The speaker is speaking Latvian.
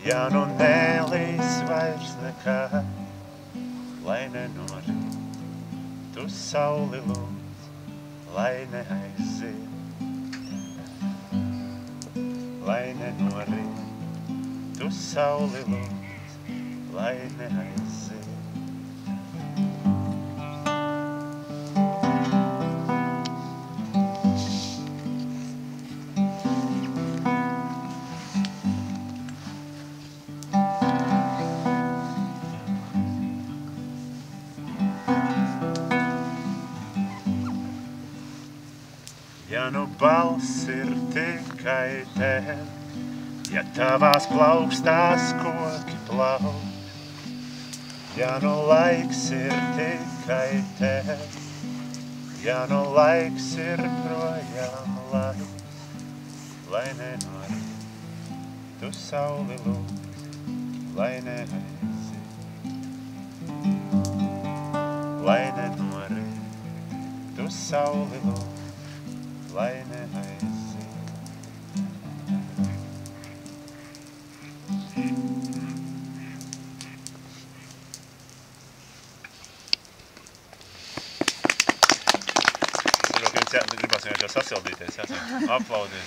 Ja nu nelīs vairs nekā, lai nenorīt, tu sauli lūdz, lai neaiziet. Lai nenorīt, tu sauli lūdz, lai neaiziet. Ja nu balss ir tikai tev, ja tavās plaukstās koki plauk, ja nu laiks ir tikai tev, ja nu laiks ir projām laiks, lai nenorīt, tu sauli lūdz, lai neaiziet. Lai nenorīt, tu sauli lūdz, lai neaiziet. Gribās vienkārši sasildīties, aplaudīt.